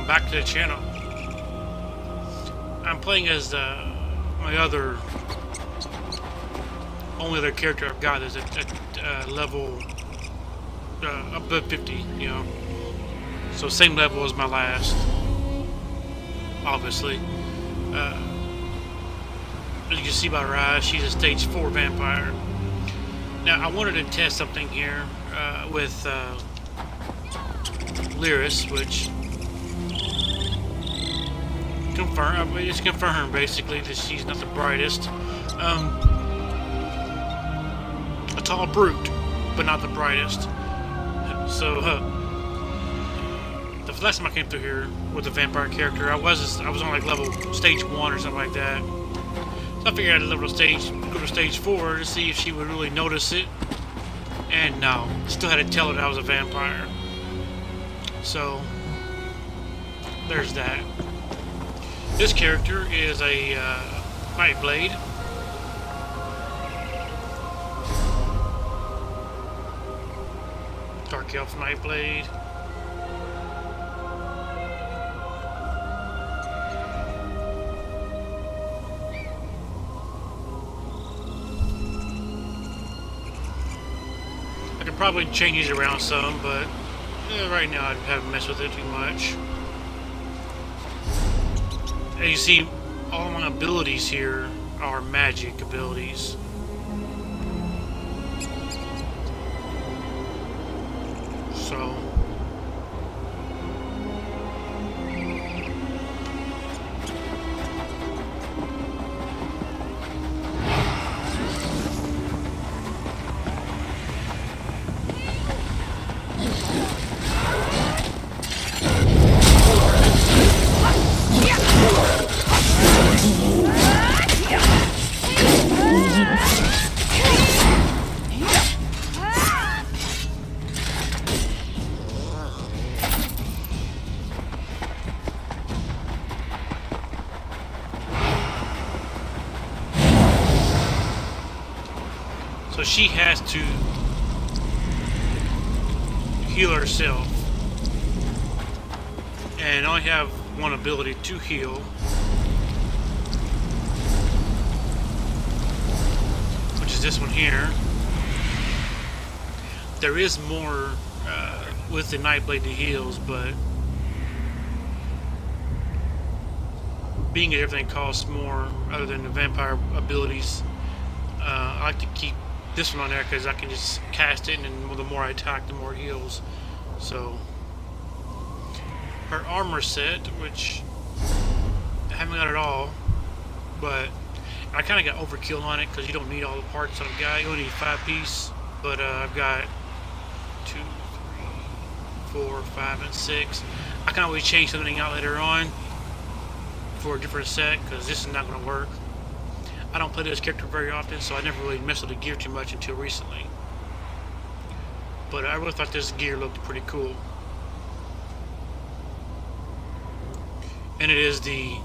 welcome back to the channel. I'm playing as my only other character I've got is at level above 50, you know. So same level as my last, obviously. As you can see by her eyes, she's a stage 4 vampire. Now I wanted to test something here with Lyris, which it's confirmed basically that she's not the brightest. A tall brute, but not the brightest. So the last time I came through here with a vampire character, I was on like level stage 1 or something like that. So I figured I'd go to stage 4 to see if she would really notice it. And no, still had to tell her that I was a vampire. So there's that. This character is a Nightblade. Dark Elf Nightblade. I could probably change these around some, but right now I haven't messed with it too much. As you see, all my abilities here are magic abilities. So she has to heal herself, and I only have one ability to heal, which is this one here. There is more with the Nightblade that heals, but being that everything costs more other than the vampire abilities, I like to keep this one on there because I can just cast it, and then the more I attack, the more it heals. So her armor set, which I haven't got at all, but I kind of got overkill on it because you don't need all the parts that I've got. You only need 5-piece, but I've got 2, 3, 4, 5, and 6. I can always change something out later on for a different set because this is not going to work. I don't play this character very often, so I never really messed with the gear too much until recently. But I really thought this gear looked pretty cool. And it is the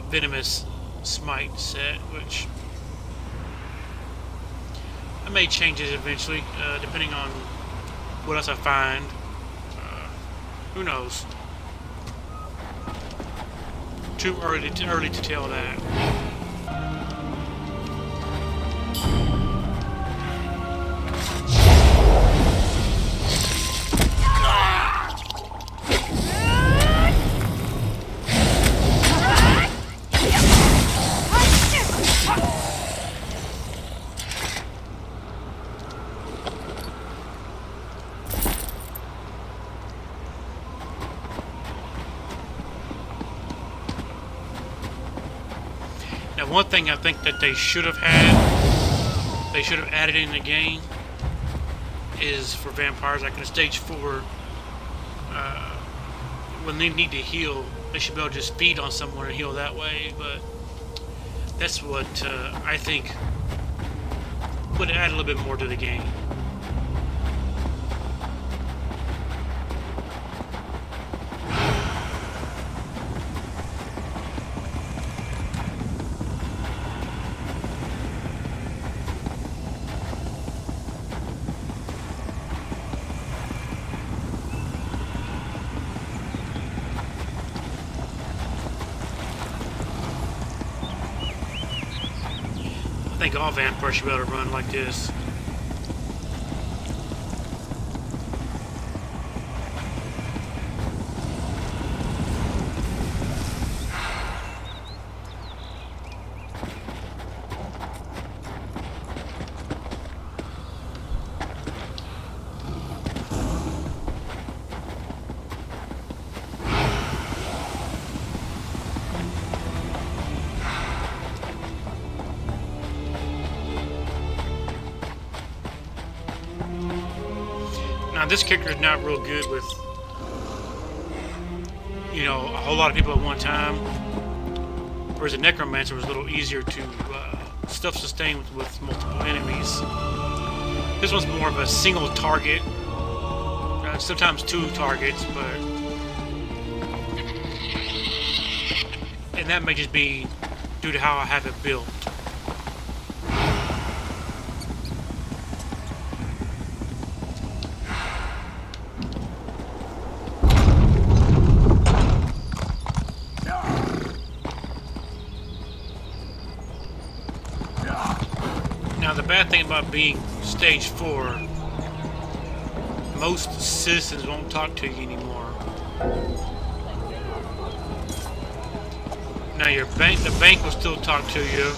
Venomous Smite set, which I may change it eventually, depending on what else I find. Who knows? Too early to tell that. Now, one thing I think that they should have added in the game is for vampires, like in stage 4, when they need to heal, they should be able to just feed on someone and heal that way. But that's what I think would add a little bit more to the game. I think all vampires should be able to run like this. Now this character is not real good with, you know, a whole lot of people at one time. Whereas a necromancer was a little easier to self-sustain with multiple enemies. This one's more of a single target, sometimes two targets, but and that may just be due to how I have it built. Now the bad thing about being stage 4, most citizens won't talk to you anymore. Now the bank will still talk to you.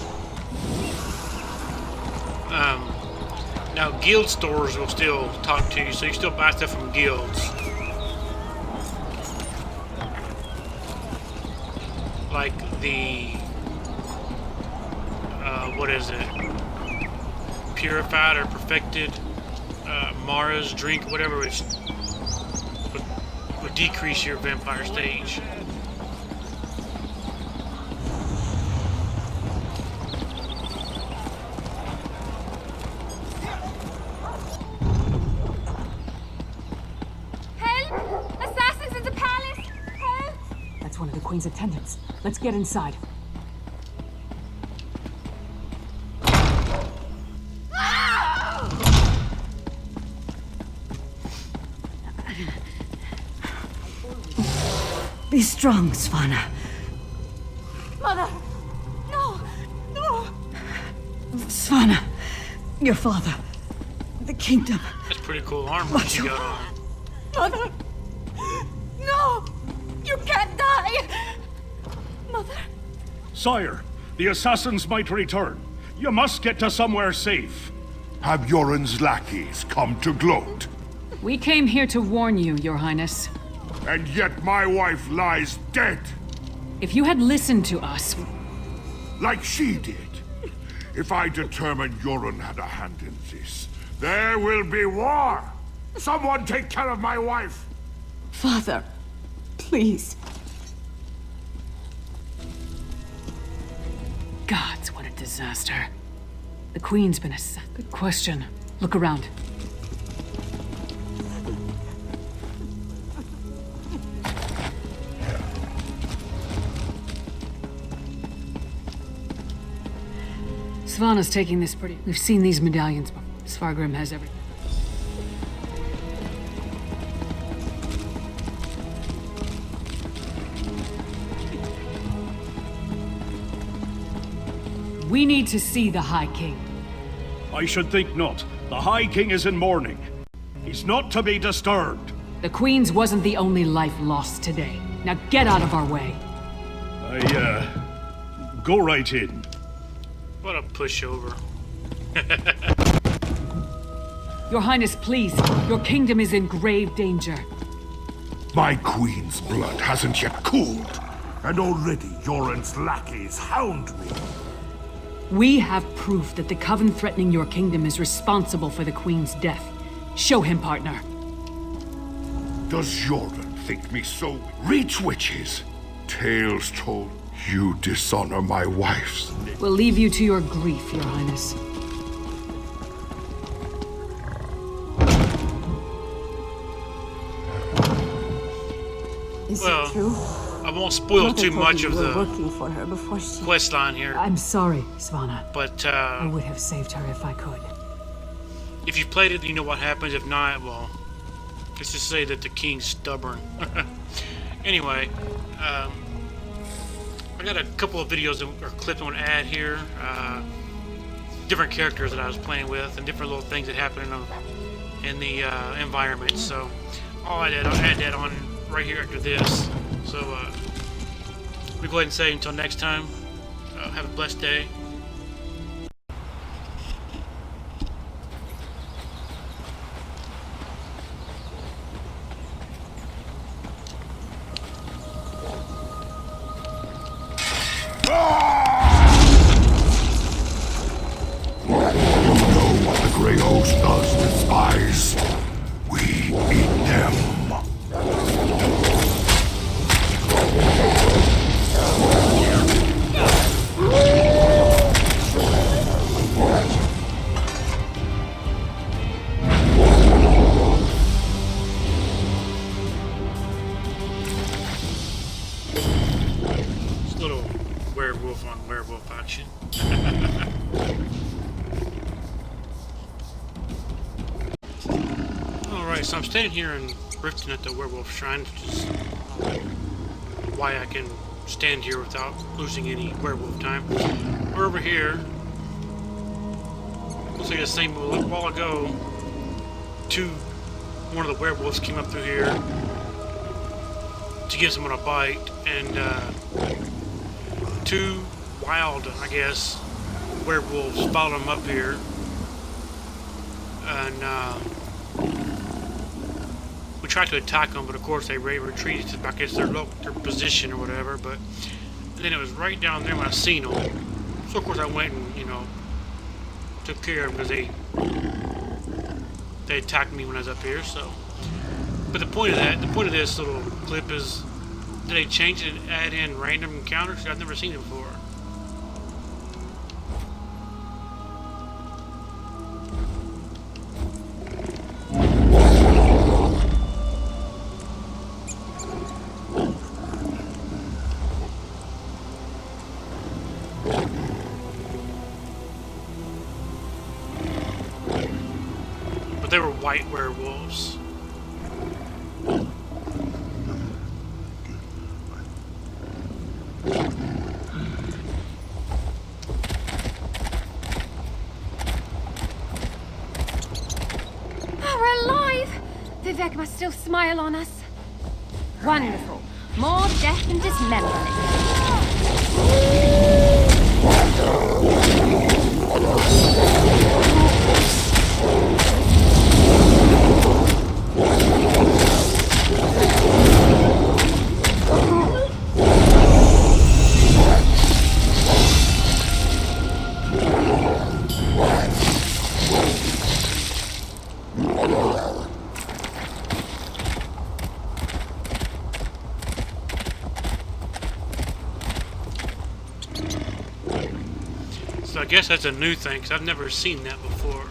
Now guild stores will still talk to you, so you still buy stuff from guilds. Like the what is it? Purified or perfected Mara's drink, whatever, which would decrease your vampire stage. Help! Assassins in the palace! Help! That's one of the Queen's attendants. Let's get inside. Be strong, Svana. Mother! No! No! Svana, your father, the kingdom. That's pretty cool armor you got on. Mother! No! You can't die! Mother? Sire, the assassins might return. You must get to somewhere safe. Have Yoren's lackeys come to gloat? We came here to warn you, Your Highness. And yet my wife lies dead, If you had listened to us... like she did. If I determine Yoren had a hand in this, there will be war. Someone take care of my wife. Father, please. Gods, what a disaster. The Queen's been Good question. Look around. Svana's taking this pretty... We've seen these medallions before. Svargrim has everything. We need to see the High King. I should think not. The High King is in mourning. He's not to be disturbed. The Queen's wasn't the only life lost today. Now get out of our way. Go right in. What a pushover. Your Highness, please. Your kingdom is in grave danger. My queen's blood hasn't yet cooled, and already Yoren's lackeys hound me. We have proof that the coven threatening your kingdom is responsible for the Queen's death. Show him, partner. Does Yoren think me so? Reach witches. Tales told you dishonor my wife's. We'll leave you to your grief, Your Highness. Is Well, it true? I won't spoil Mother too told much me of you were the working for her before she... quest line here, I'm sorry, Svana. but I would have saved her if I could. if you played it, you know what happens. If not, well, let's just say that the king's stubborn. Anyway, I got a couple of videos or clips I want to add here. different characters that I was playing with and different little things that happen in the environment. So I'll add that on right here after this. So we go ahead and say until next time, have a blessed day. Grey host does with spies. We eat them. It's a little werewolf on werewolf action. Alright, so I'm standing here in Riften at the Werewolf Shrine, which is why I can stand here without losing any werewolf time. We're over here. Looks like the same a little while ago. One of the werewolves came up through here to give someone a bite, and two wild, I guess, werewolves followed him up here. And we tried to attack them, but of course they retreated to, I guess, their position or whatever. But and then it was right down there when I seen them. So of course I went and, you know, took care of them because they attacked me when I was up here. So, but the point of this little clip is, did they change it and add in random encounters? I've never seen it before. They were white werewolves. We're alive! Vivek must still smile on us. Wonderful. More death and dismemberment. So I guess that's a new thing, because I've never seen that before.